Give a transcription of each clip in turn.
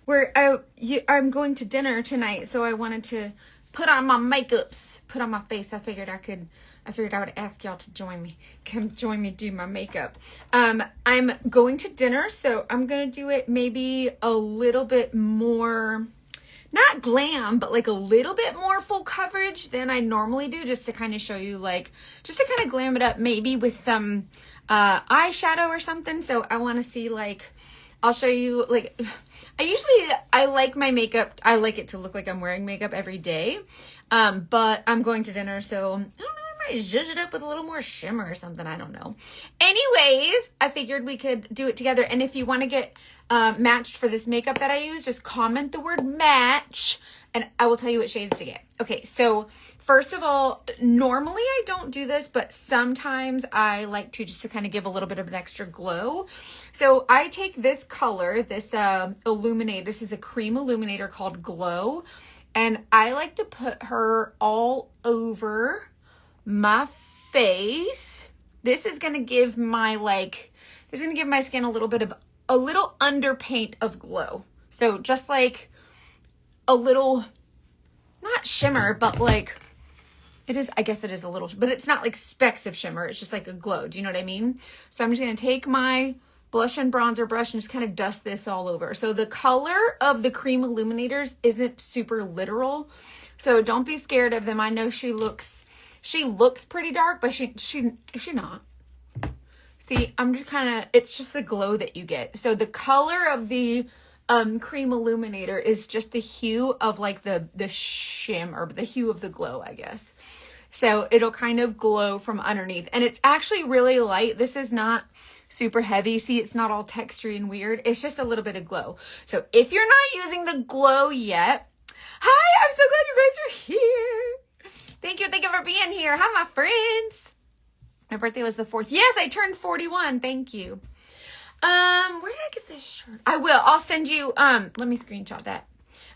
I'm going to dinner tonight, so I wanted to put on my makeups, put on my face. I figured I would ask y'all to join me. Come join me do my makeup. I'm going to dinner, so I'm going to do it maybe a little bit more, not glam, but like a little bit more full coverage than I normally do, just to kind of show you, like, just to kind of glam it up, maybe with some eyeshadow or something. So I want to see, like, I'll show you, like, I like my makeup, I like it to look like I'm wearing makeup every day, but I'm going to dinner, so I don't know, I might zhuzh it up with a little more shimmer or something, I don't know. Anyways, I figured we could do it together, and if you want to get matched for this makeup that I use, just comment the word match, and I will tell you what shades to get. Okay, so first of all, normally I don't do this, but sometimes I like to, just to kind of give a little bit of an extra glow. So I take this color, this illuminator, this is a cream illuminator called Glow, and I like to put her all over my face. This is going to give my, like, this is going to give my skin a little underpaint of glow. So just like a little, not shimmer, but like, it is, I guess it is a little, but it's not like specks of shimmer. It's just like a glow. Do you know what I mean? So I'm just going to take my blush and bronzer brush and just kind of dust this all over. So the color of the cream illuminators isn't super literal, so don't be scared of them. I know she looks pretty dark, but she not. See, I'm just kind of, it's just the glow that you get. So the color of the cream illuminator is just the hue of, like, the shimmer, the hue of the glow, I guess. So it'll kind of glow from underneath, and it's actually really light. This is not super heavy. See, it's not all textury and weird. It's just a little bit of glow. So if you're not using the Glow yet, hi, I'm so glad you guys are here. Thank you for being here. Hi, my friends. My birthday was the 4th. Yes, I turned 41. Thank you. Where did I get this shirt? I will. I'll send you, let me screenshot that.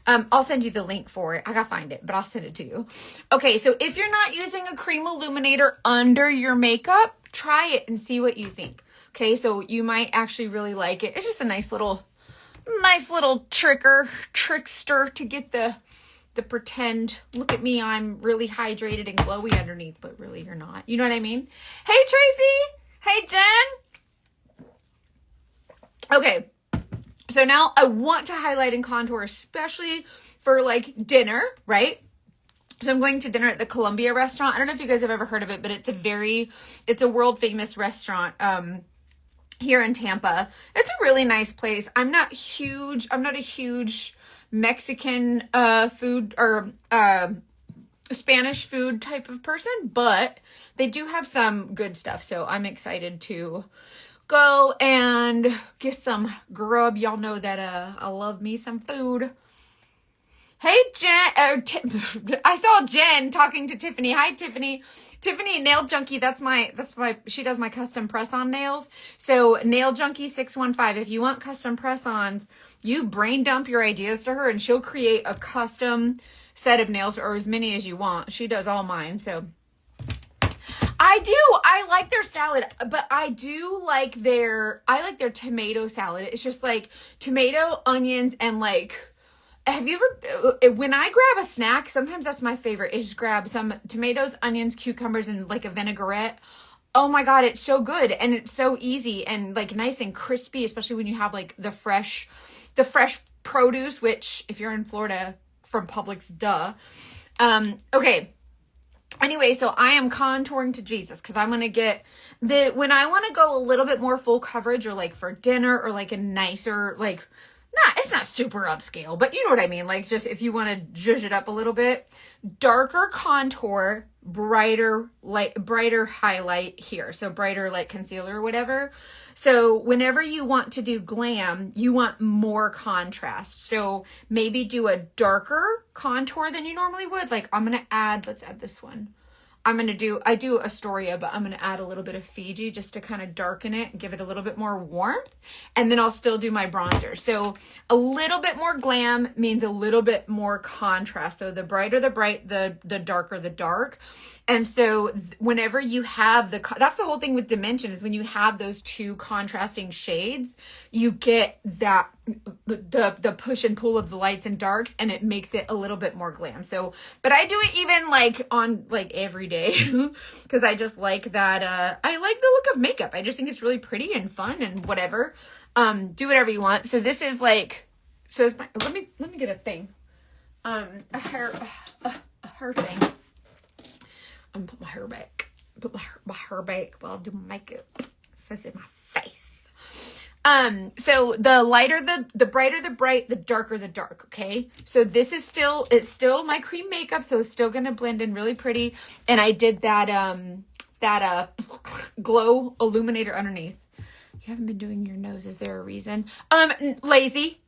I'll send you the link for it. I gotta find it, but I'll send it to you. Okay, so if you're not using a cream illuminator under your makeup, try it and see what you think. Okay, so you might actually really like it. It's just a nice little trickster to get the pretend, look at me, I'm really hydrated and glowy underneath, but really you're not. You know what I mean? Hey, Tracy. Hey, Jen. Okay, so now I want to highlight and contour, especially for, like, dinner, right? So I'm going to dinner at the Columbia restaurant. I don't know if you guys have ever heard of it, but it's a world famous restaurant here in Tampa. It's a really nice place. I'm not a huge Mexican food or Spanish food type of person, but they do have some good stuff. So I'm excited to go and get some grub. Y'all know that I love me some food. Hey, Jen. I saw Jen talking to Tiffany. Hi, Tiffany. Tiffany, Nail Junkie. She does my custom press-on nails. So Nail Junkie 615. If you want custom press-ons, you brain dump your ideas to her and she'll create a custom set of nails, or as many as you want. She does all mine. So I like their salad, but I like their tomato salad. It's just like tomato, onions, and like, have you ever, when I grab a snack, sometimes that's my favorite, is just grab some tomatoes, onions, cucumbers, and like a vinaigrette. Oh my God, it's so good. And it's so easy and like nice and crispy, especially when you have like the fresh produce, which if you're in Florida, from Publix, duh. Okay. Anyway, so I am contouring to Jesus because I'm going to get when I want to go a little bit more full coverage, or like for dinner, or like a nicer, like, it's not super upscale, but you know what I mean? Like, just if you want to zhuzh it up a little bit, darker contour, brighter highlight here. So brighter, like concealer or whatever. So whenever you want to do glam, you want more contrast. So maybe do a darker contour than you normally would. Like let's add this one. I do Astoria, but I'm going to add a little bit of Fiji just to kind of darken it and give it a little bit more warmth. And then I'll still do my bronzer. So a little bit more glam means a little bit more contrast. So the brighter the bright, the darker the dark. And so whenever you have that's the whole thing with dimension, is when you have those two contrasting shades, you get that the push and pull of the lights and darks, and it makes it a little bit more glam. So, but I do it even like on like every day because I just like that. I like the look of makeup. I just think it's really pretty and fun and whatever. Do whatever you want. So this is like, so it's my, let me get a thing. A hair thing. I'm gonna put my hair back. Put my hair back while I do my makeup. So it's in my face. So the lighter the brighter the bright, the darker the dark, okay? So this is it's still my cream makeup, so it's still gonna blend in really pretty. And I did that glow illuminator underneath. You haven't been doing your nose, is there a reason? Lazy.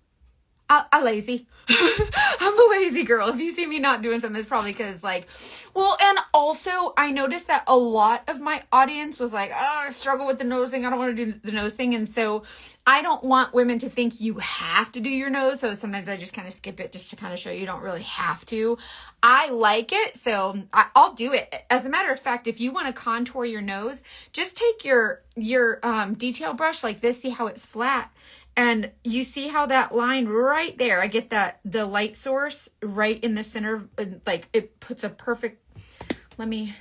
I'm lazy. I'm a lazy girl. If you see me not doing something, it's probably because like, well, and also I noticed that a lot of my audience was like, oh, I struggle with the nose thing. I don't want to do the nose thing. And so I don't want women to think you have to do your nose. So sometimes I just kind of skip it just to kind of show you don't really have to. I like it. So I'll do it. As a matter of fact, if you want to contour your nose, just take your detail brush like this. See how it's flat. And you see how that line right there, I get the light source right in the center, like it puts a perfect, let me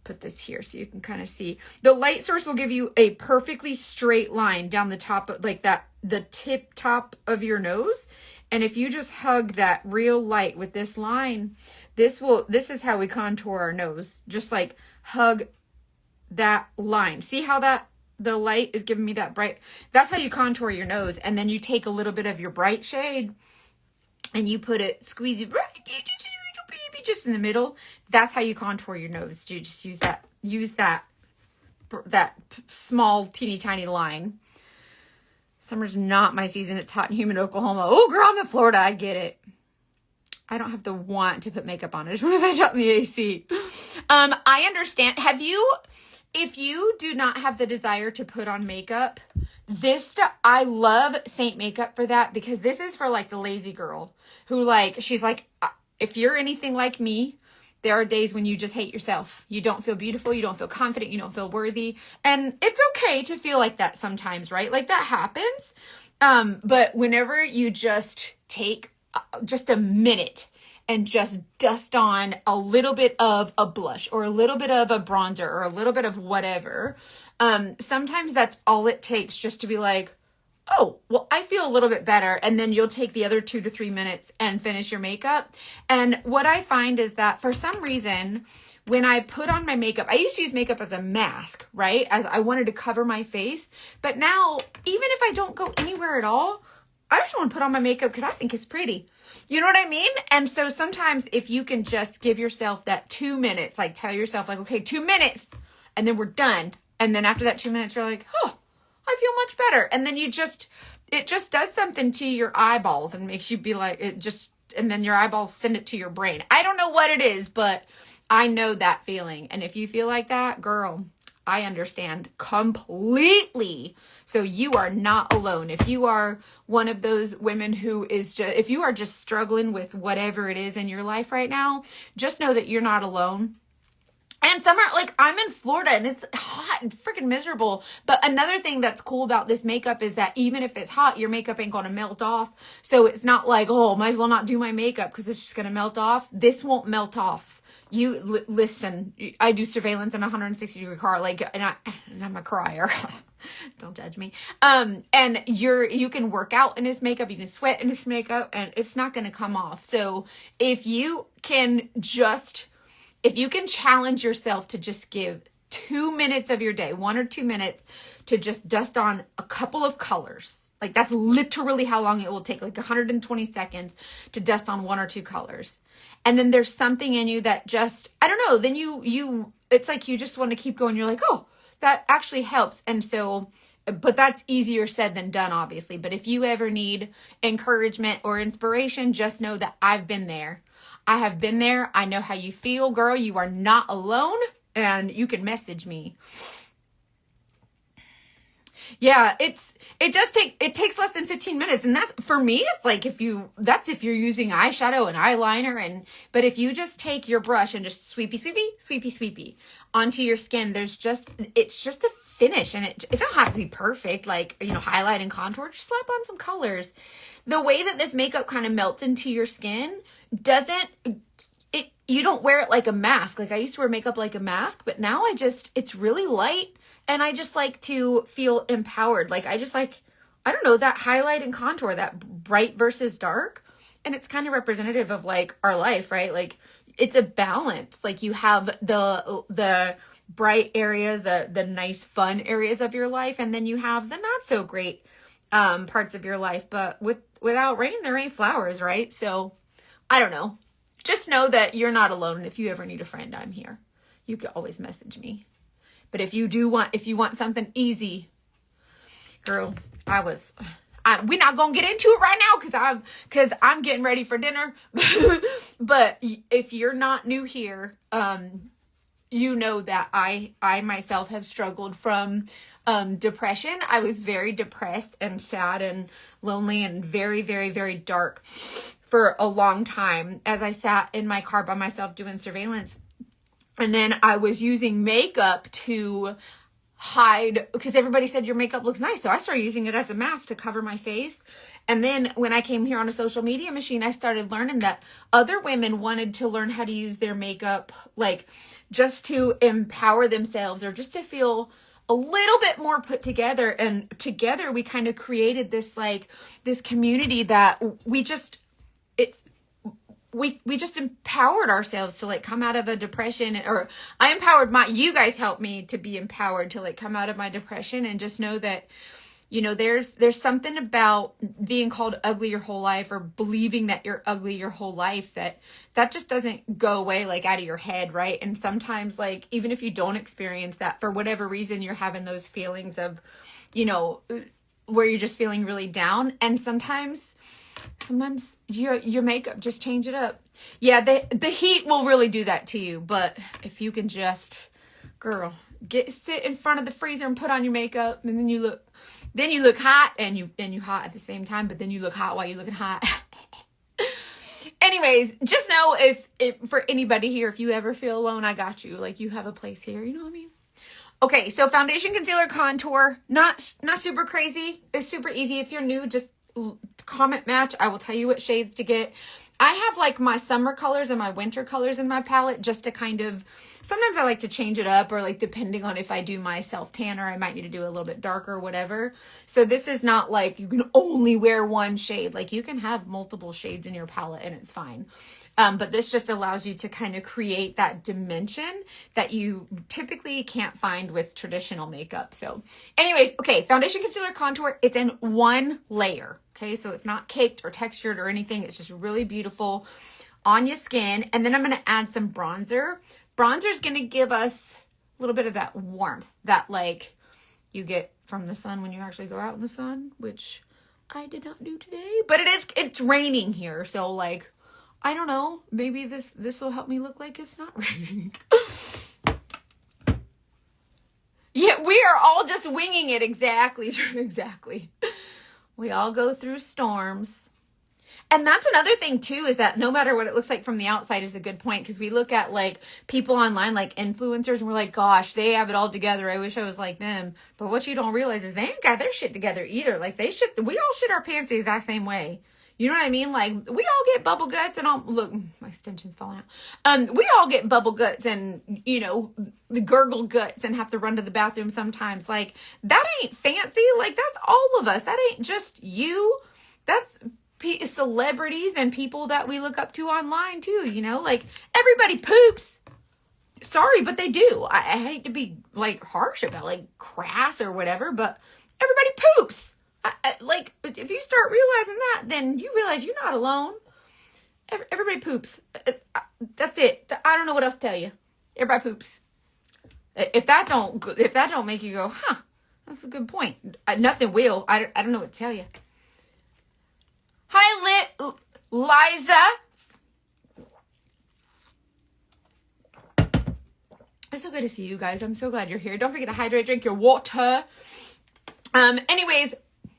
put this here so you can kind of see. The light source will give you a perfectly straight line down the top, like that, the tip top of your nose. And if you just hug that real light with this line, this is how we contour our nose. Just like hug that line. See how the light is giving me that bright. That's how you contour your nose. And then you take a little bit of your bright shade and you put it, squeeze it right just in the middle. That's how you contour your nose. You just use that small teeny tiny line. Summer's not my season. It's hot and humid in Oklahoma. Oh girl, I'm in Florida. I get it. I don't have the want to put makeup on. I just want to veg out in the AC. I understand. If you do not have the desire to put on makeup, I love Saint Makeup for that, because this is for like the lazy girl who like, she's like, if you're anything like me, there are days when you just hate yourself. You don't feel beautiful. You don't feel confident. You don't feel worthy. And it's okay to feel like that sometimes, right? Like that happens. But whenever you just take just a minute and just dust on a little bit of a blush or a little bit of a bronzer or a little bit of whatever. Sometimes that's all it takes, just to be like, oh, well, I feel a little bit better. And then you'll take the other 2 to 3 minutes and finish your makeup. And what I find is that for some reason, when I put on my makeup, I used to use makeup as a mask, right? As I wanted to cover my face. But now, even if I don't go anywhere at all, I just want to put on my makeup because I think it's pretty. You know what I mean? And so sometimes if you can just give yourself that 2 minutes, like tell yourself like, okay, 2 minutes, and then we're done. And then after that 2 minutes, you're like, oh, I feel much better. And then it just does something to your eyeballs and makes you be like, and then your eyeballs send it to your brain. I don't know what it is, but I know that feeling. And if you feel like that, girl, I understand completely. So you are not alone. If you are one of those women if you are just struggling with whatever it is in your life right now, just know that you're not alone. And summer, like I'm in Florida and it's hot and freaking miserable. But another thing that's cool about this makeup is that even if it's hot, your makeup ain't going to melt off. So it's not like, oh, might as well not do my makeup because it's just going to melt off. This won't melt off. You listen, I do surveillance in a 160-degree car, like, and I'm a crier. Don't judge me. And you can work out in his makeup, you can sweat in his makeup, and it's not going to come off. So if you can challenge yourself to just give 2 minutes of your day, 1 or 2 minutes, to just dust on a couple of colors. Like that's literally how long it will take, like 120 seconds to dust on 1 or 2 colors. And then there's something in you that just, I don't know, then it's like you just want to keep going. You're like, oh, that actually helps. And so, but that's easier said than done, obviously. But if you ever need encouragement or inspiration, just know that I've been there. I have been there. I know how you feel, girl. You are not alone, and you can message me. Yeah, it takes less than 15 minutes. And that's, for me, it's like if you're using eyeshadow and eyeliner, but if you just take your brush and just sweepy onto your skin, it's just the finish, and it don't have to be perfect, like, highlight and contour, just slap on some colors. The way that this makeup kind of melts into your skin you don't wear it like a mask. Like, I used to wear makeup like a mask, but now it's really light, and I just like to feel empowered. Like, I don't know, that highlight and contour, that bright versus dark. And it's kind of representative of like our life, right? Like, it's a balance. Like, you have the bright areas, the nice fun areas of your life, and then you have the not so great parts of your life. But without rain, there ain't flowers, right? So I don't know. Just know that you're not alone. If you ever need a friend, I'm here. You can always message me. But if you want something easy, girl, we're not gonna get into it right now because I'm getting ready for dinner. But if you're not new here, you know that I myself have struggled from depression. I was very depressed and sad and lonely and very, very, very dark for a long time as I sat in my car by myself doing surveillance. And then I was using makeup to hide, because everybody said your makeup looks nice. So I started using it as a mask to cover my face. And then when I came here on a social media machine, I started learning that other women wanted to learn how to use their makeup, like, just to empower themselves or just to feel a little bit more put together. And together we kind of created this community that we just empowered ourselves to like come out of a depression, or I empowered you guys helped me to be empowered to like come out of my depression, and just know that, there's something about being called ugly your whole life, or believing that you're ugly your whole life, that just doesn't go away like out of your head, right? And sometimes, like, even if you don't experience that, for whatever reason, you're having those feelings of, where you're just feeling really down. And sometimes your makeup, just change it up. Yeah, the heat will really do that to you. But if you can just, girl, sit in front of the freezer and put on your makeup, and then you look hot, and you hot at the same time, but then you look hot while you're looking hot. Anyways, just know if for anybody here, if you ever feel alone, I got you. Like, you have a place here, you know what I mean? Okay, so foundation, concealer, contour, not super crazy. It's super easy. If you're new, just comment match. I will tell you what shades to get. I have like my summer colors and my winter colors in my palette, just to kind of, sometimes I like to change it up, or like depending on if I do my self tanner, I might need to do a little bit darker or whatever. So this is not like you can only wear one shade. Like, you can have multiple shades in your palette and it's fine. But this just allows you to kind of create that dimension that you typically can't find with traditional makeup. So anyways, okay, foundation, concealer, contour, it's in one layer. Okay, so it's not caked or textured or anything. It's just really beautiful on your skin. And then I'm going to add some bronzer. Bronzer is going to give us a little bit of that warmth that like you get from the sun when you actually go out in the sun, which I did not do today. But it's raining here. So like, I don't know, maybe this will help me look like it's not raining. Yeah, we are all just winging it. Exactly. Exactly. We all go through storms. And that's another thing too, is that no matter what it looks like from the outside is a good point, because we look at like people online, like influencers, and we're like, gosh, they have it all together. I wish I was like them. But what you don't realize is they ain't got their shit together either. Like, we all shit our pants the exact same way. You know what I mean? Like, we all get bubble guts and all. Look, my extension's falling out. We all get bubble guts and, the gurgle guts and have to run to the bathroom sometimes. Like, that ain't fancy. Like, that's all of us. That ain't just you. That's celebrities and people that we look up to online too, Like, everybody poops. Sorry, but they do. I hate to be, like, harsh about, like, crass or whatever, but everybody poops. Like, if you start realizing that, then you realize you're not alone. Everybody poops. That's it. I don't know what else to tell you. Everybody poops. If that don't make you go, huh, that's a good point. Nothing will. I don't know what to tell you. Hi, Liza. It's so good to see you guys. I'm so glad you're here. Don't forget to hydrate, drink your water. Anyways,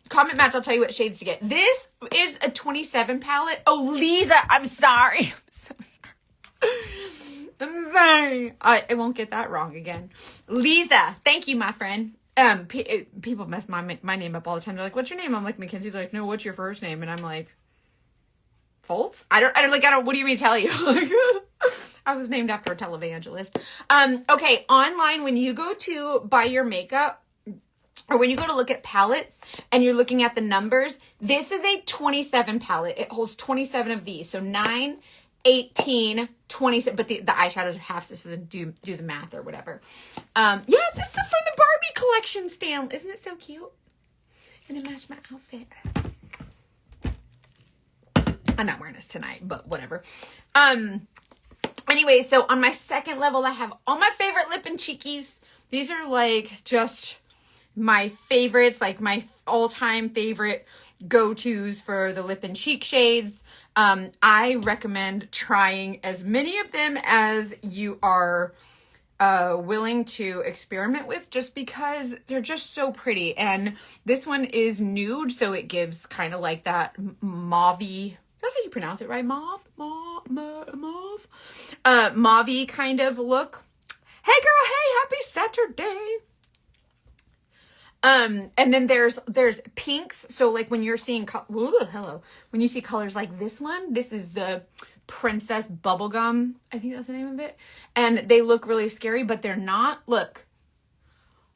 comment match, I'll tell you what shades to get. This is a 27 palette. Oh, Lisa, I'm sorry. I'm so sorry. I'm sorry. I won't get that wrong again. Lisa, thank you, my friend. People mess my name up all the time. They're like, "What's your name?" I'm like, "Mackenzie." They're like, "No, what's your first name?" And I'm like, "Foltz." I don't. What do you mean to tell you? I was named after a televangelist. Okay, online when you go to buy your makeup, or when you go to look at palettes and you're looking at the numbers, this is a 27 palette. It holds 27 of these. So 9, 18, 27, but the eyeshadows are half, so do the math or whatever. Yeah, this is from the Barbie collection, Stan. Isn't it so cute? And it matched my outfit. I'm not wearing this tonight, but whatever. Anyway, so on my second level, I have all my favorite lip and cheekies. These are like just my favorites, like my all-time favorite go-tos for the lip and cheek shades. I recommend trying as many of them as you are willing to experiment with, just because they're just so pretty. And this one is nude, so it gives kind of like that mauve-y, that's how you pronounce it, right? Mauve? Mauve-y kind of look. Hey girl, hey, happy Saturday. And then there's pinks. So like when you're seeing, when you see colors like this one, this is the Princess Bubblegum. I think that's the name of it. And they look really scary, but they're not. Look,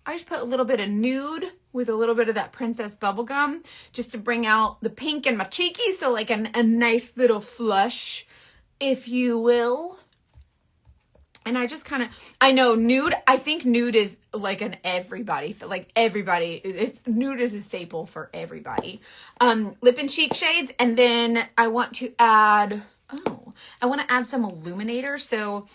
I just put a little bit of nude with a little bit of that Princess Bubblegum just to bring out the pink in my cheeky. So like a nice little flush, if you will. And I just kind of, I know nude, I think nude is like nude is a staple for everybody. Lip and cheek shades. And then I want to add some illuminator. So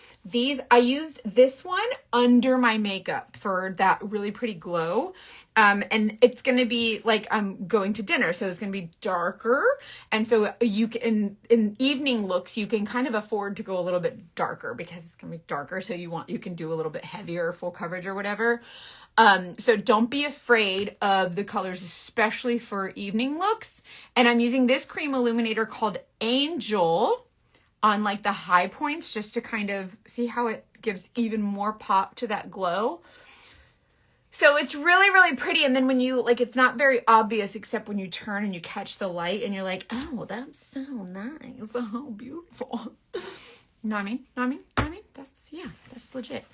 I used this one under my makeup for that really pretty glow. And it's going to be like, I'm going to dinner, so it's going to be darker. And so you can, in evening looks, you can kind of afford to go a little bit darker because it's going to be darker. So you can do a little bit heavier full coverage or whatever. So don't be afraid of the colors, especially for evening looks. And I'm using this cream illuminator called Angel on like the high points, just to kind of see how it gives even more pop to that glow. So it's really, really pretty. And then when you, like, it's not very obvious except when you turn and you catch the light and you're like, oh, that's so nice. Oh, beautiful. You know what I mean? That's legit.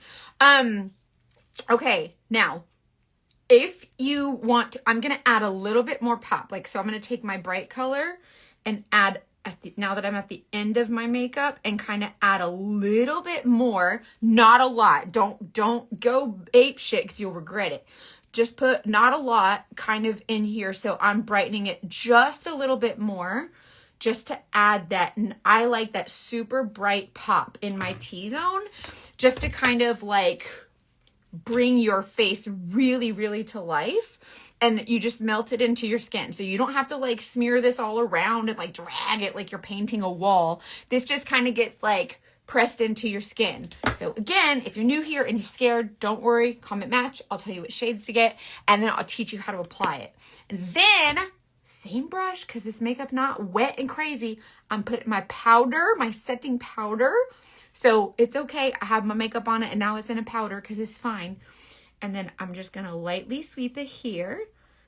Okay, now, if you want, I'm going to add a little bit more pop. Like, so I'm going to take my bright color and add, now that I'm at the end of my makeup, and kind of add a little bit more, not a lot. Don't go ape shit because you'll regret it. Just put not a lot kind of in here. So I'm brightening it just a little bit more, just to add that. And I like that super bright pop in my T-zone, just to kind of like bring your face really, really to life. And you just melt it into your skin. So you don't have to like smear this all around and like drag it like you're painting a wall. This just kind of gets like pressed into your skin. So again, if you're new here and you're scared, don't worry, comment match. I'll tell you what shades to get, and then I'll teach you how to apply it. And then same brush, because this makeup not wet and crazy, I'm putting my powder, my setting powder. So it's okay. I have my makeup on it and now it's in a powder because it's fine. And then I'm just going to lightly sweep it here,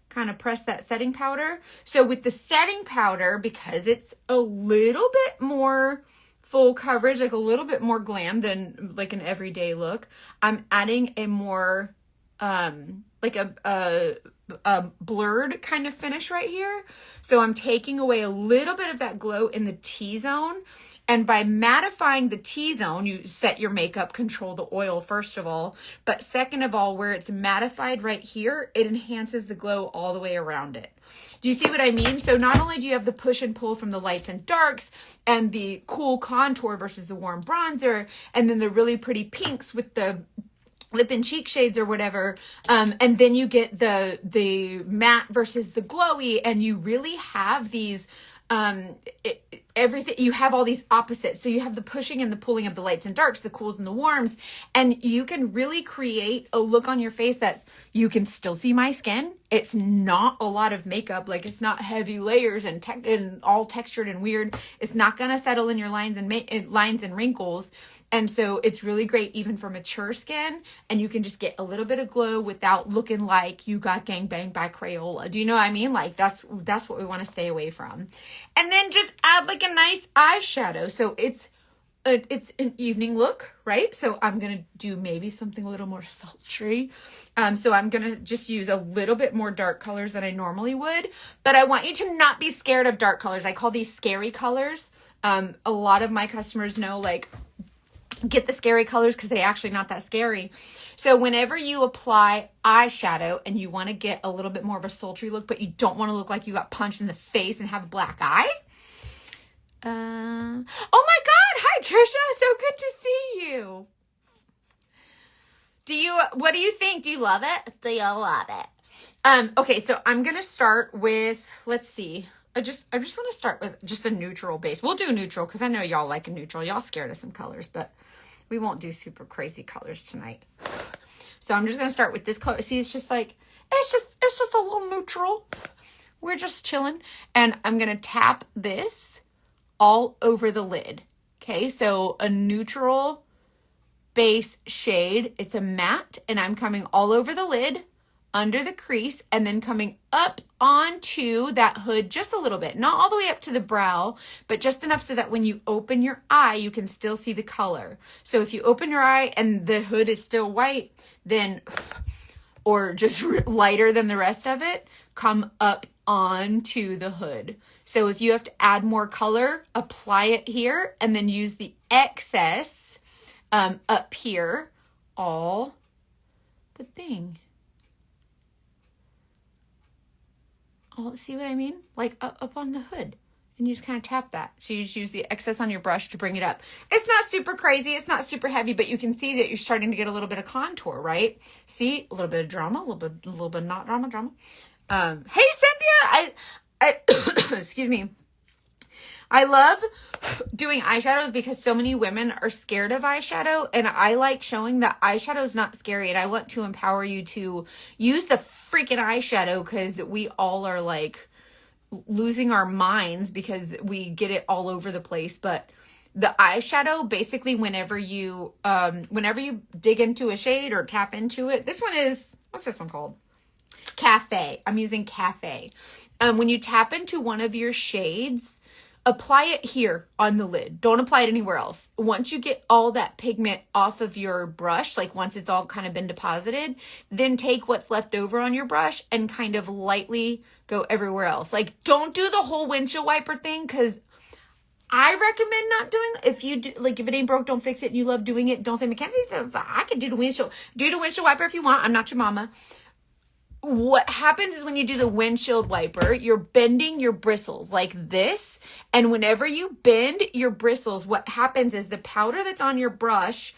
kind of press that setting powder. So with the setting powder, because it's a little bit more full coverage, like a little bit more glam than like an everyday look, I'm adding a more, like a blurred kind of finish right here. So I'm taking away a little bit of that glow in the T-zone. And by mattifying the T-zone, you set your makeup, control the oil first of all. But second of all, where it's mattified right here, it enhances the glow all the way around it. Do you see what I mean? So not only do you have the push and pull from the lights and darks and the cool contour versus the warm bronzer, and then the really pretty pinks with the lip and cheek shades or whatever, and then you get the matte versus the glowy, and you really have these everything, you have all these opposites. So you have the pushing and the pulling of the lights and darks, the cools and the warms, and you can really create a look on your face that's, you can still see my skin. It's not a lot of makeup. Like, it's not heavy layers and all textured and weird. It's not going to settle in your lines and wrinkles. And so it's really great even for mature skin, and you can just get a little bit of glow without looking like you got gangbanged by Crayola. Do you know what I mean? Like, that's what we want to stay away from. And then just add like a nice eyeshadow. So it's an evening look, right? So I'm going to do maybe something a little more sultry. So I'm going to just use a little bit more dark colors than I normally would, but I want you to not be scared of dark colors. I call these scary colors. A lot of my customers know, like, get the scary colors because they're actually not that scary. So whenever you apply eyeshadow and you want to get a little bit more of a sultry look, but you don't want to look like you got punched in the face and have a black eye. Oh my God. Hi, Trisha. So good to see you. What do you think? Do you love it? Do you love it? Okay. So I'm going to start with, let's see. I just want to start with just a neutral base. We'll do neutral because I know y'all like a neutral. Y'all scared of some colors, but we won't do super crazy colors tonight. So I'm just going to start with this color. See, it's just a little neutral. We're just chilling. And I'm going to tap this all over the lid. Okay. So a neutral base shade. It's a matte, and I'm coming all over the lid, under the crease, and then coming up onto that hood just a little bit. Not all the way up to the brow, but just enough so that when you open your eye, you can still see the color. So if you open your eye and the hood is still white, then, or just lighter than the rest of it, come up onto the hood. So if you have to add more color, apply it here, and then use the excess up here, all the thing. Oh, see what I mean? Like up on the hood. And you just kind of tap that. So you just use the excess on your brush to bring it up. It's not super crazy. It's not super heavy, but you can see that you're starting to get a little bit of contour, right? See? A little bit of drama, a little bit not drama. Hey, Cynthia! I excuse me. I love doing eyeshadows because so many women are scared of eyeshadow, and I like showing that eyeshadow is not scary, and I want to empower you to use the freaking eyeshadow because we all are like losing our minds because we get it all over the place. But the eyeshadow, basically, whenever you dig into a shade or tap into it, this one is, what's this one called? Cafe. I'm using Cafe. When you tap into one of your shades, apply it here on the lid. Don't apply it anywhere else. Once you get all that pigment off of your brush, like once it's all kind of been deposited, then take what's left over on your brush and kind of lightly go everywhere else. Like, don't do the whole windshield wiper thing, because I recommend not doing, if you do, like, if it ain't broke, don't fix it, and you love doing it, don't say, Mackenzie says I can do the windshield. Do the windshield wiper if you want. I'm not your mama. What happens is when you do the windshield wiper, you're bending your bristles like this. And whenever you bend your bristles, what happens is the powder that's on your brush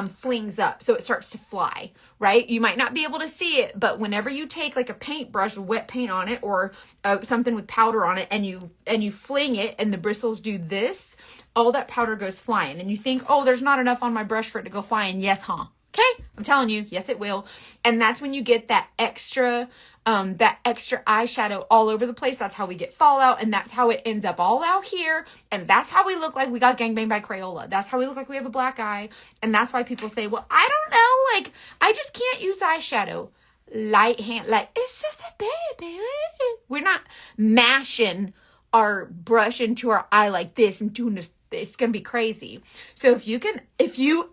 flings up. So it starts to fly, right? You might not be able to see it, but whenever you take like a paintbrush, wet paint on it, or something with powder on it, and you fling it and the bristles do this, all that powder goes flying. And you think, oh, there's not enough on my brush for it to go flying. Yes, huh? Okay, I'm telling you, yes, it will. And that's when you get that extra eyeshadow all over the place. That's how we get fallout, and that's how it ends up all out here. And that's how we look like we got gangbanged by Crayola. That's how we look like we have a black eye. And that's why people say, well, I don't know, like, I just can't use eyeshadow. Light hand, like, it's just a baby. We're not mashing our brush into our eye like this and doing this. It's going to be crazy. So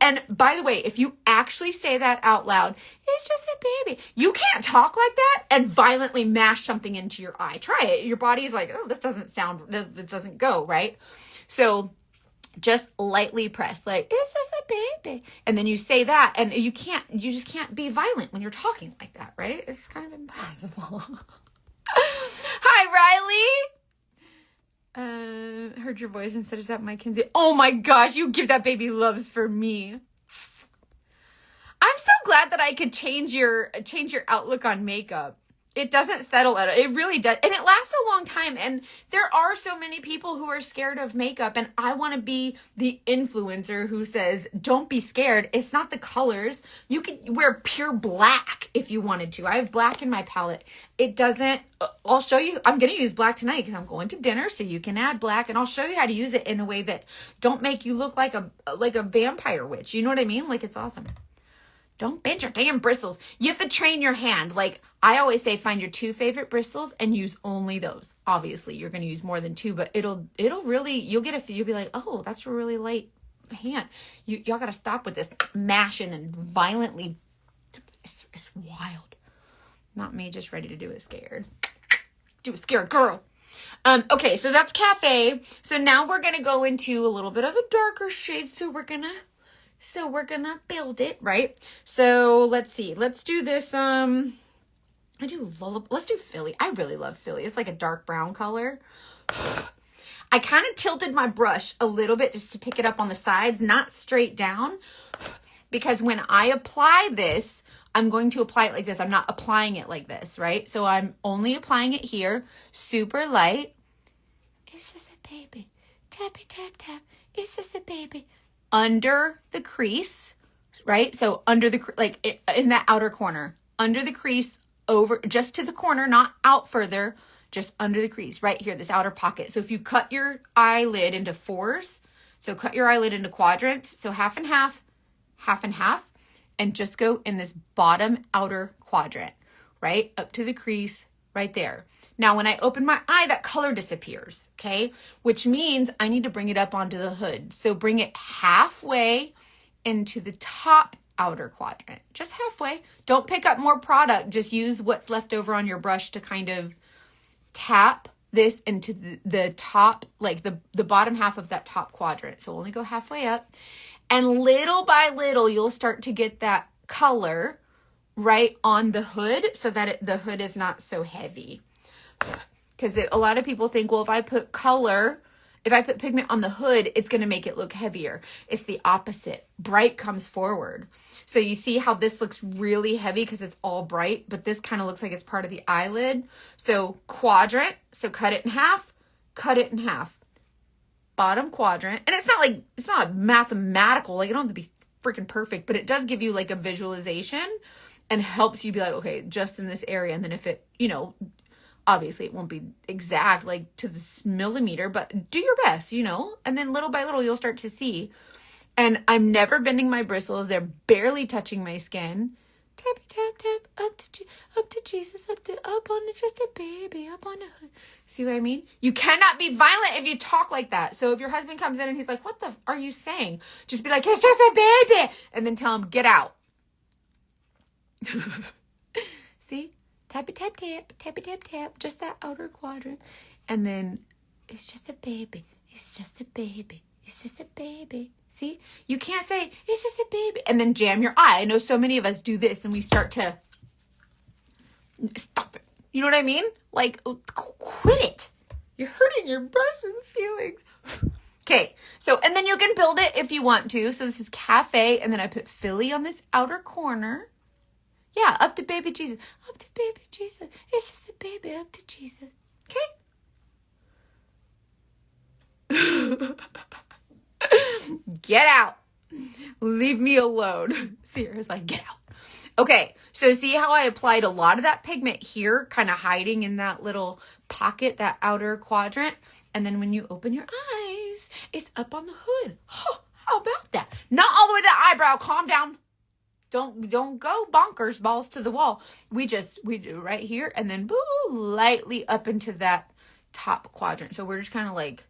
and by the way, if you actually say that out loud, it's just a baby. You can't talk like that and violently mash something into your eye. Try it. Your body's like, oh, this doesn't go, right? So just lightly press, like, it's just a baby. And then you say that, and you just can't be violent when you're talking like that, right? It's kind of impossible. Hi, Riley. Heard your voice and said, is that my Kinsey? Oh my gosh, you give that baby loves for me. I'm so glad that I could change your outlook on makeup. It doesn't settle at all. It really does. And it lasts a long time. And there are so many people who are scared of makeup. And I want to be the influencer who says, don't be scared. It's not the colors. You could wear pure black if you wanted to. I have black in my palette. It doesn't, I'll show you. I'm going to use black tonight because I'm going to dinner. So you can add black. And I'll show you how to use it in a way that don't make you look like a vampire witch. You know what I mean? Like, it's awesome. Don't bend your damn bristles. You have to train your hand. Like I always say, find your 2 favorite bristles and use only those. Obviously, you're going to use more than 2, but it'll really, you'll get a few. You'll be like, oh, that's a really light hand. Y'all got to stop with this mashing and violently. It's wild. Not me, just ready to do it scared. Do a scared girl. Okay, so that's Cafe. So now we're going to go into a little bit of a darker shade. So we're going to build it, right? So let's see. Let's do this. Let's do Philly. I really love Philly. It's like a dark brown color. I kind of tilted my brush a little bit just to pick it up on the sides, not straight down. Because when I apply this, I'm going to apply it like this. I'm not applying it like this, right? So I'm only applying it here, super light. It's just a baby. Tappy, tap, tap. It's just a baby. Under the crease, right? So under the, like in that outer corner, under the crease, over, just to the corner, not out further, just under the crease, right here, this outer pocket. So if you cut your eyelid into 4s, so cut your eyelid into quadrants, so half and half, half and half, and just go in this bottom outer quadrant, right? Up to the crease, right there. Now, when I open my eye, that color disappears, okay? Which means I need to bring it up onto the hood. So bring it halfway into the top outer quadrant, just halfway. Don't pick up more product. Just use what's left over on your brush to kind of tap this into the top, like the bottom half of that top quadrant. So only go halfway up. And little by little, you'll start to get that color right on the hood so that the hood is not so heavy. Because a lot of people think, well, if I put pigment on the hood, it's going to make it look heavier. It's the opposite. Bright comes forward. So you see how this looks really heavy because it's all bright, but this kind of looks like it's part of the eyelid. So quadrant, so cut it in half, bottom quadrant. And it's not mathematical, like you don't have to be freaking perfect, but it does give you like a visualization and helps you be like, okay, just in this area. And then if it, obviously it won't be exact, like to this millimeter, but do your best, and then little by little, you'll start to see. And I'm never bending my bristles. They're barely touching my skin. Tappy, tap, tap, up to Jesus, up on just a baby, up on the hood. See what I mean? You cannot be violent if you talk like that. So if your husband comes in and he's like, what the are you saying? Just be like, it's just a baby. And then tell him, get out. See? Tappy, tap, tap, tappy, tap, tap, just that outer quadrant. And then, it's just a baby. It's just a baby. It's just a baby. See? You can't say, it's just a baby. And then jam your eye. I know so many of us do this and we start to, stop it. You know what I mean? Like, quit it. You're hurting your brush's feelings. Okay, so, and then you can build it if you want to. So this is Cafe, and then I put Philly on this outer corner. Yeah, up to baby Jesus. Up to baby Jesus. It's just a baby up to Jesus. Okay? Get out. Leave me alone. Sierra's like, get out. Okay, so see how I applied a lot of that pigment here, kind of hiding in that little pocket, that outer quadrant. And then when you open your eyes, it's up on the hood. Oh, how about that? Not all the way to the eyebrow. Calm down. Don't go bonkers, balls to the wall. We do right here and then boo, lightly up into that top quadrant. So we're just kind of like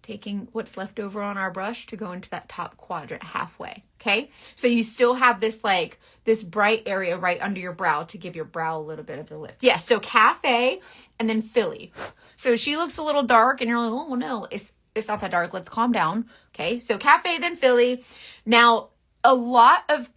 taking what's left over on our brush to go into that top quadrant halfway. Okay. So you still have this like this bright area right under your brow to give your brow a little bit of the lift. Yeah. So Cafe and then Philly. So she looks a little dark and you're like, oh no, it's not that dark. Let's calm down. Okay. So Cafe, then Philly. Now a lot of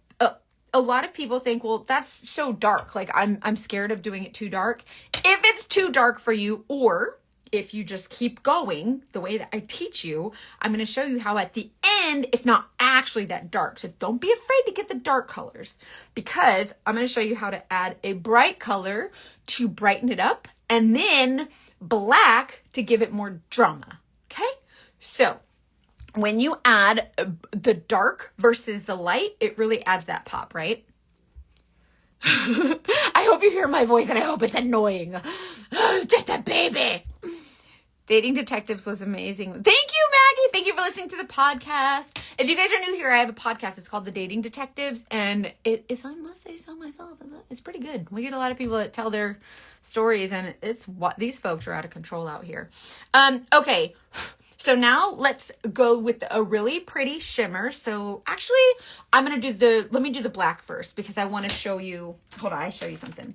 people think, well, that's so dark. Like I'm scared of doing it too dark. If it's too dark for you, or if you just keep going the way that I teach you, I'm going to show you how at the end, it's not actually that dark. So don't be afraid to get the dark colors because I'm going to show you how to add a bright color to brighten it up, and then black to give it more drama. Okay? So when you add the dark versus the light, it really adds that pop, right? I hope you hear my voice and I hope it's annoying. Just a baby. Dating Detectives was amazing. Thank you, Maggie. Thank you for listening to the podcast. If you guys are new here, I have a podcast. It's called The Dating Detectives. And if I must say so myself, it's pretty good. We get a lot of people that tell their stories, and it's what these folks are out of control out here. Okay. So now let's go with a really pretty shimmer. So actually, let me do the black first because I want to show you, hold on, I show you something.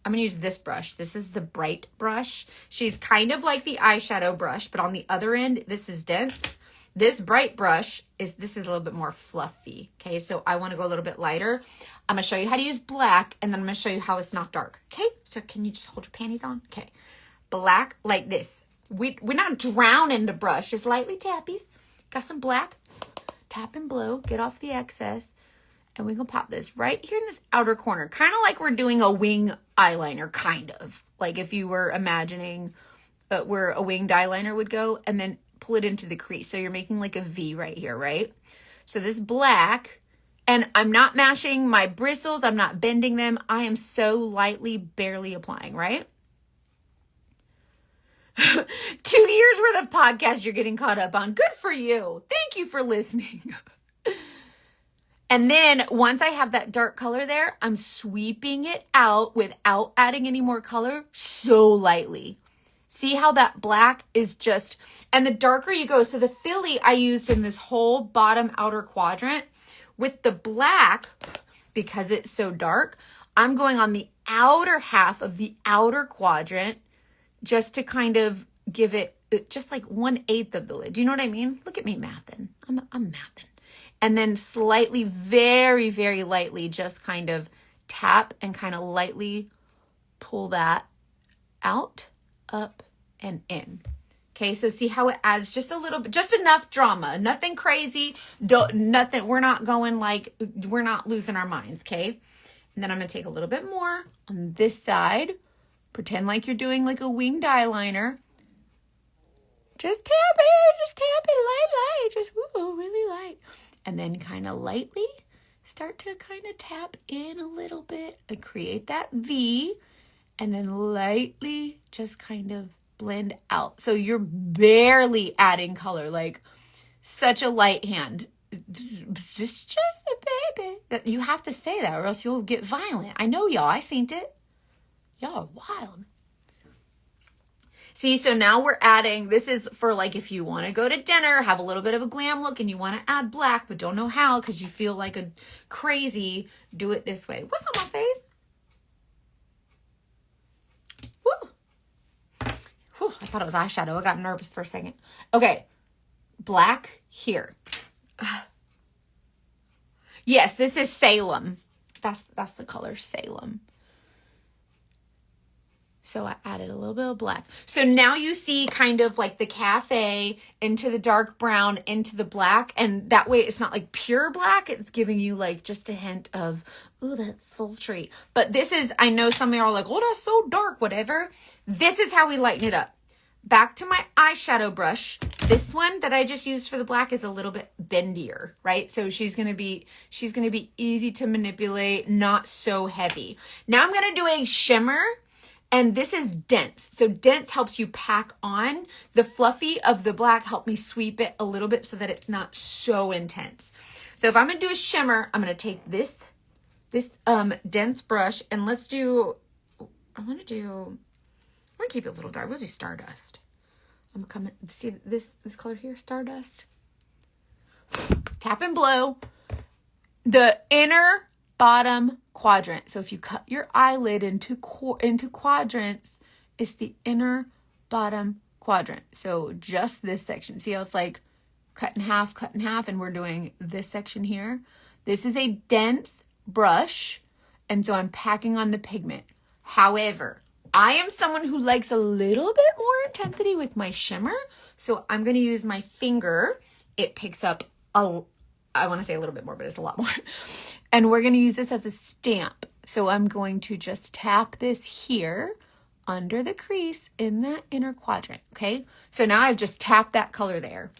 I'm going to use this brush. This is the bright brush. She's kind of like the eyeshadow brush, but on the other end, this is dense. This bright brush this is a little bit more fluffy. Okay, so I want to go a little bit lighter. I'm going to show you how to use black, and then I'm going to show you how it's not dark. Okay, so can you just hold your panties on? Okay, black like this. We're not drowning the brush, just lightly tappies. Got some black, tap and blow, get off the excess. And we're going to pop this right here in this outer corner. Kind of like we're doing a wing eyeliner, kind of. Like if you were imagining where a winged eyeliner would go, and then pull it into the crease. So you're making like a V right here, right? So this black, and I'm not mashing my bristles. I'm not bending them. I am so lightly, barely applying, right? 2 years worth of podcast you're getting caught up on. Good for you. Thank you for listening. And then once I have that dark color there, I'm sweeping it out without adding any more color so lightly. See how that black is just, and the darker you go, so the Philly I used in this whole bottom outer quadrant with the black, because it's so dark, I'm going on the outer half of the outer quadrant just to kind of give it just like 1/8 of the lid. Do you know what I mean? Look at me mathing. I'm mathing. And then slightly, very, very lightly, just kind of tap and kind of lightly pull that out, up, and in. Okay, so see how it adds just a little bit, just enough drama. Nothing crazy. Nothing. We're not going like, we're not losing our minds, okay? And then I'm going to take a little bit more on this side. Pretend like you're doing like a winged eyeliner. Just tap it, light, just really light. And then kind of lightly start to kind of tap in a little bit and create that V, and then lightly just kind of blend out. So you're barely adding color, like such a light hand. Just a baby. You have to say that or else you'll get violent. I know y'all, I seen it. Y'all are wild. See, so now we're adding, this is for like if you want to go to dinner, have a little bit of a glam look, and you want to add black, but don't know how because you feel like a crazy, do it this way. What's on my face? Woo. Whew, I thought it was eyeshadow. I got nervous for a second. Okay, black here. Yes, this is Salem. That's the color, Salem. So I added a little bit of black. So now you see kind of like the cafe into the dark brown, into the black. And that way it's not like pure black. It's giving you like just a hint of, ooh, that's sultry. But this is, I know some of you are like, oh, that's so dark, whatever. This is how we lighten it up. Back to my eyeshadow brush. This one that I just used for the black is a little bit bendier, right? So she's going to be easy to manipulate, not so heavy. Now I'm going to do a shimmer. And this is dense. So dense helps you pack on. The fluffy of the black helped me sweep it a little bit so that it's not so intense. So if I'm going to do a shimmer, I'm going to take this dense brush and let's do, I'm going to keep it a little dark. We'll do Stardust. I'm coming, see this color here, Stardust. Tap and blow. The inner bottom quadrant. So if you cut your eyelid into quadrants, it's the inner bottom quadrant. So just this section. See how it's like cut in half, and we're doing this section here. This is a dense brush, and so I'm packing on the pigment. However, I am someone who likes a little bit more intensity with my shimmer, so I'm going to use my finger. It picks up I want to say a little bit more, but it's a lot more. And we're going to use this as a stamp. So I'm going to just tap this here under the crease in that inner quadrant, okay? So now I've just tapped that color there.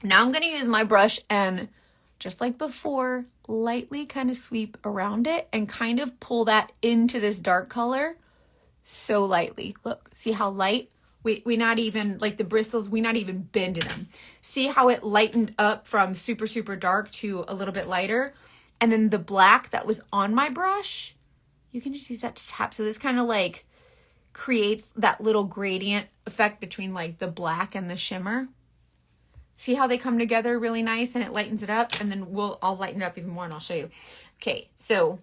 Now I'm going to use my brush and just like before, lightly kind of sweep around it and kind of pull that into this dark color so lightly. Look, see how light? We not even, like the bristles, we not even bending them. See how it lightened up from super, super dark to a little bit lighter? And then the black that was on my brush, you can just use that to tap. So this kind of like creates that little gradient effect between like the black and the shimmer. See how they come together really nice and it lightens it up, and then I'll lighten it up even more and I'll show you. Okay, so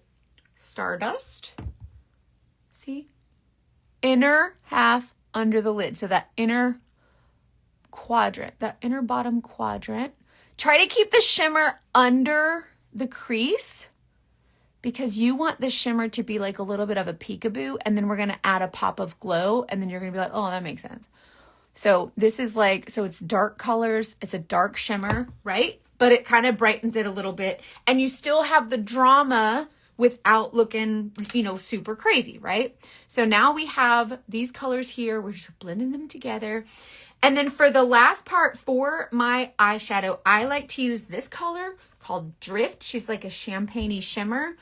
Stardust. See? Inner half under the lid. So that inner quadrant, that inner bottom quadrant. Try to keep the shimmer under the crease because you want the shimmer to be like a little bit of a peekaboo, and then we're going to add a pop of glow, and then you're going to be like, oh, that makes sense. So this is like, so it's dark colors, it's a dark shimmer, right? But it kind of brightens it a little bit, and you still have the drama without looking, you know, super crazy, right? So now we have these colors here, we're just blending them together. And then for the last part for my eyeshadow, I like to use this color called Drift. She's like a champagne-y shimmer.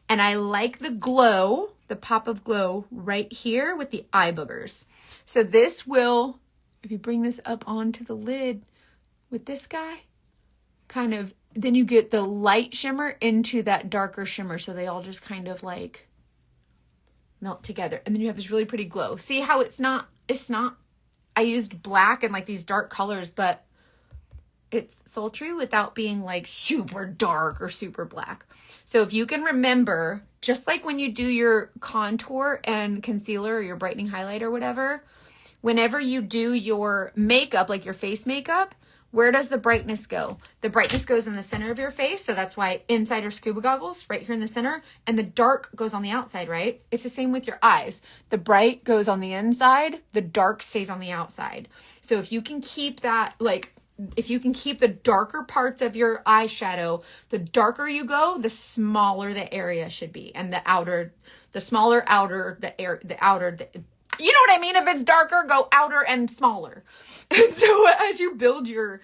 And I like the glow, the pop of glow right here with the eye boogers. So this will, if you bring this up onto the lid with this guy, kind of, then you get the light shimmer into that darker shimmer. So they all just kind of like melt together. And then you have this really pretty glow. See how it's not, I used black and like these dark colors, but it's sultry without being like super dark or super black. So if you can remember, just like when you do your contour and concealer or your brightening highlight or whatever, whenever you do your makeup, like your face makeup, where does the brightness go? The brightness goes in the center of your face. So that's why inside your scuba goggles, right here in the center, and the dark goes on the outside, right? It's the same with your eyes. The bright goes on the inside, the dark stays on the outside. So if you can keep that, like, if you can keep the darker parts of your eyeshadow, the darker you go, the smaller the area should be. And the outer, the smaller outer, you know what I mean? If it's darker, go outer and smaller. And so as you build your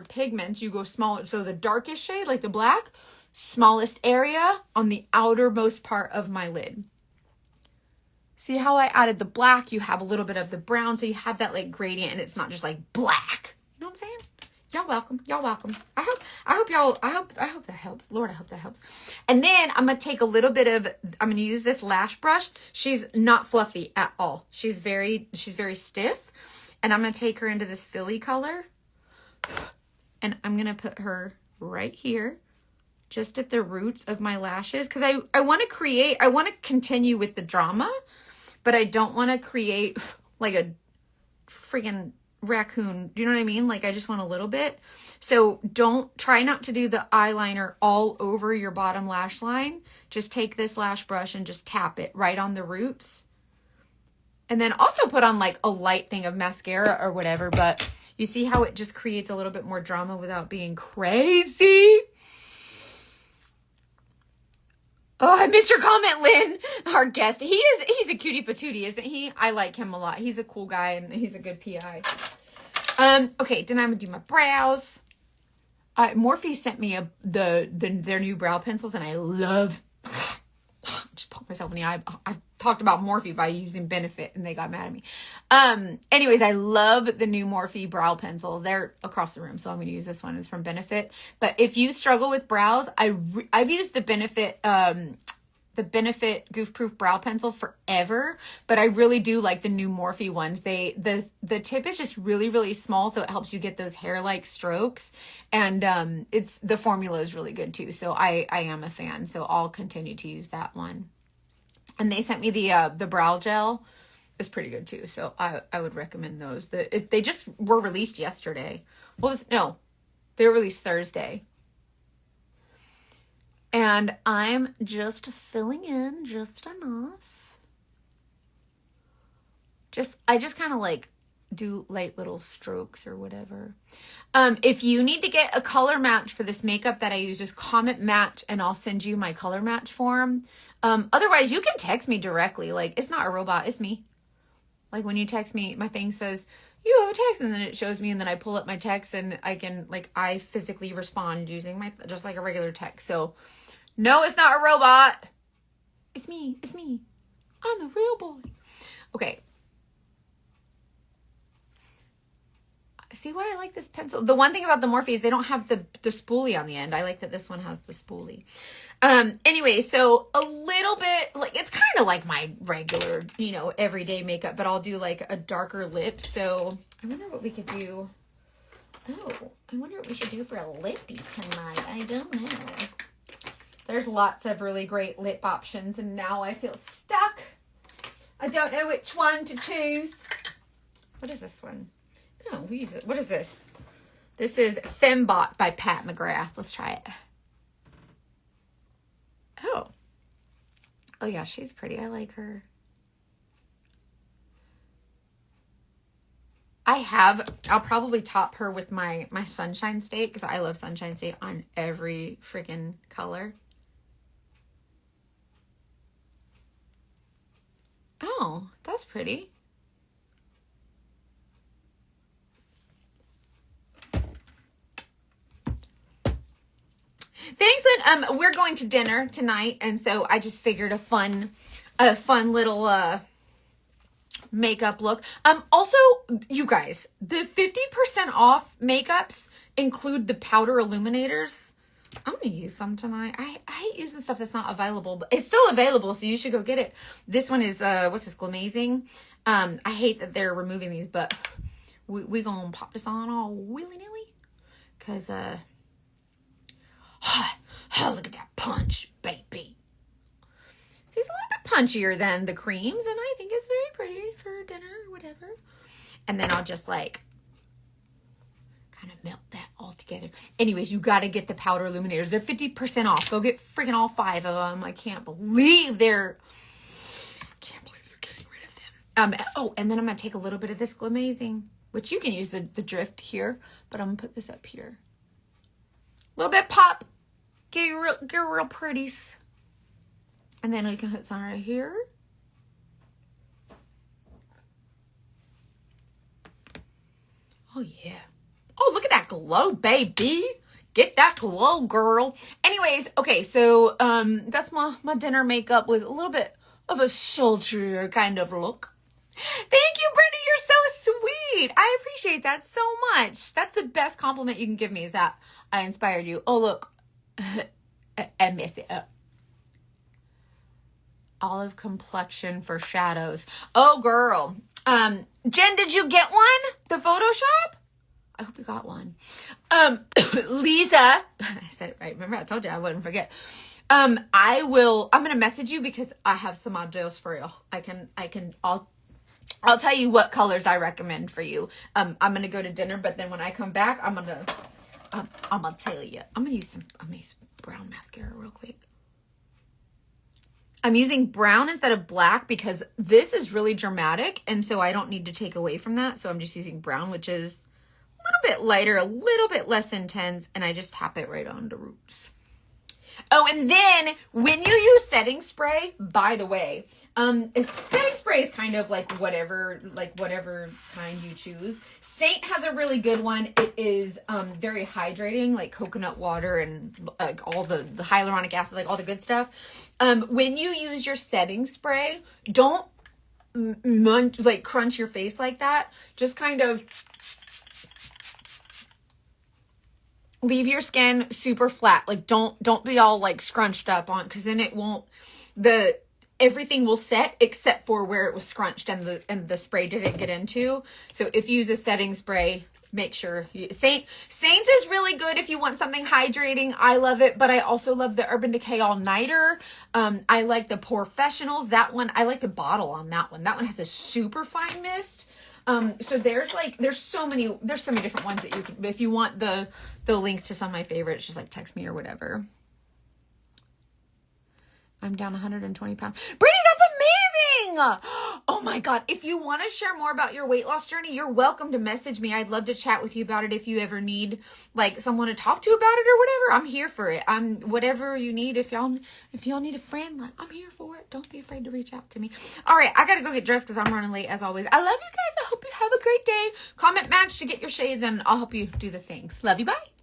pigments, you go smaller. So the darkest shade, like the black, smallest area on the outermost part of my lid. See how I added the black? You have a little bit of the brown, so you have that like gradient, and it's not just like black. You know what I'm saying? Y'all welcome. Y'all welcome. I hope that helps. Lord, I hope that helps. And then I'm going to take a little bit of, I'm going to use this lash brush. She's not fluffy at all. She's very stiff. And I'm going to take her into this Philly color. And I'm going to put her right here, just at the roots of my lashes. Because I want to continue with the drama, but I don't want to create like a freaking raccoon. Do you know what I mean? Like I just want a little bit. So try not to do the eyeliner all over your bottom lash line. Just take this lash brush and just tap it right on the roots. And then also put on like a light thing of mascara or whatever, but you see how it just creates a little bit more drama without being crazy? Oh, I missed your comment, Lynn, our guest. He's a cutie patootie, isn't he? I like him a lot. He's a cool guy and he's a good PI. Okay, then I'm gonna do my brows. Morphe sent me their new brow pencils, and I love. Just poked myself in the eye. I talked about Morphe by using Benefit, and they got mad at me. Anyways, I love the new Morphe brow pencils. They're across the room, so I'm going to use this one. It's from Benefit. But if you struggle with brows, I've used the Benefit Goof Proof brow pencil forever, but I really do like the new Morphe ones. The tip is just really, really small, so it helps you get those hair-like strokes, and the formula is really good too. So I am a fan, so I'll continue to use that one. And they sent me the brow gel. It's pretty good too, so I would recommend those. They just were released yesterday. They were released Thursday. And I'm just filling in just enough. I just kind of like do light little strokes or whatever. If you need to get a color match for this makeup that I use, just comment match and I'll send you my color match form. Otherwise, you can text me directly. Like, it's not a robot, it's me. Like, when you text me, my thing says, you have a text, and then it shows me, and then I pull up my text, and I can, like, I physically respond using my, just like a regular text. So, no, it's not a robot. It's me. It's me. I'm a real boy. Okay. See why I like this pencil? The one thing about the Morphe is they don't have the spoolie on the end. I like that this one has the spoolie. Anyway, so a little bit, like, it's kind of like my regular, you know, everyday makeup, but I'll do like a darker lip. So I wonder what we could do. Oh, I wonder what we should do for a lippy tonight. I don't know. There's lots of really great lip options, and now I feel stuck. I don't know which one to choose. What is this one? Oh, what is this? This is Fembot by Pat McGrath. Let's try it. Oh. Oh, yeah, she's pretty. I like her. I'll probably top her with my Sunshine State, because I love Sunshine State on every freaking color. Oh, that's pretty. Thanks, Lynn. We're going to dinner tonight, and so I just figured a fun little makeup look. Also, you guys, the 50% off makeups include the powder illuminators. I'm gonna use some tonight. I hate using stuff that's not available, but it's still available, so you should go get it. This one is what's this, Glamazing? I hate that they're removing these, but we gonna pop this on all willy-nilly, because oh, look at that punch, baby. See, it's a little bit punchier than the creams, and I think it's very pretty for dinner or whatever. And then I'll just like kind of melt that all together. Anyways, you got to get the powder illuminators. They're 50% off. Go get freaking all 5 of them. I can't believe they're getting rid of them. Oh, and then I'm going to take a little bit of this Glamazing, which you can use the drift here, but I'm going to put this up here. A little bit pop. Get real pretties. And then we can put some right here. Oh, yeah. Oh, look at that glow, baby. Get that glow, girl. Anyways, okay, so that's my dinner makeup with a little bit of a sultry kind of look. Thank you, Brittany. You're so sweet. I appreciate that so much. That's the best compliment you can give me, is that I inspired you. Oh, look. I messed it up. Olive complexion for shadows. Oh, girl. Jen, did you get one? The Photoshop? I hope you got one. Lisa. I said it right. Remember, I told you I wouldn't forget. I'm going to message you because I have some ideas for you. I'll tell you what colors I recommend for you. I'm going to go to dinner, but then when I come back, I'm going to tell you. I'm going to use brown mascara real quick. I'm using brown instead of black because this is really dramatic, and so I don't need to take away from that. So I'm just using brown, which is a little bit lighter, a little bit less intense, and I just tap it right on the roots. Oh, and then when you use setting spray, by the way, setting spray is kind of like whatever kind you choose. Saint has a really good one. It is very hydrating, like coconut water and like all the hyaluronic acid, like all the good stuff. When you use your setting spray, don't crunch your face like that. Just kind of leave your skin super flat. Like don't be all like scrunched up on, because then it won't, everything will set except for where it was scrunched and the spray didn't get into. So if you use a setting spray, make sure Saints is really good if you want something hydrating. I love it, but I also love the Urban Decay All Nighter. I like the Professionals. That one, I like the bottle on that one. That one has a super fine mist. So there's so many different ones that you can, if you want the links to some of my favorites, just like text me or whatever. I'm down 120 pounds. Brittany, that's amazing. Oh my God. If you want to share more about your weight loss journey, you're welcome to message me. I'd love to chat with you about it. If you ever need like someone to talk to about it or whatever, I'm here for it. I'm whatever you need. If y'all need a friend, like I'm here for it. Don't be afraid to reach out to me. All right. I got to go get dressed because I'm running late as always. I love you guys. I hope you have a great day. Comment match to get your shades and I'll help you do the things. Love you. Bye.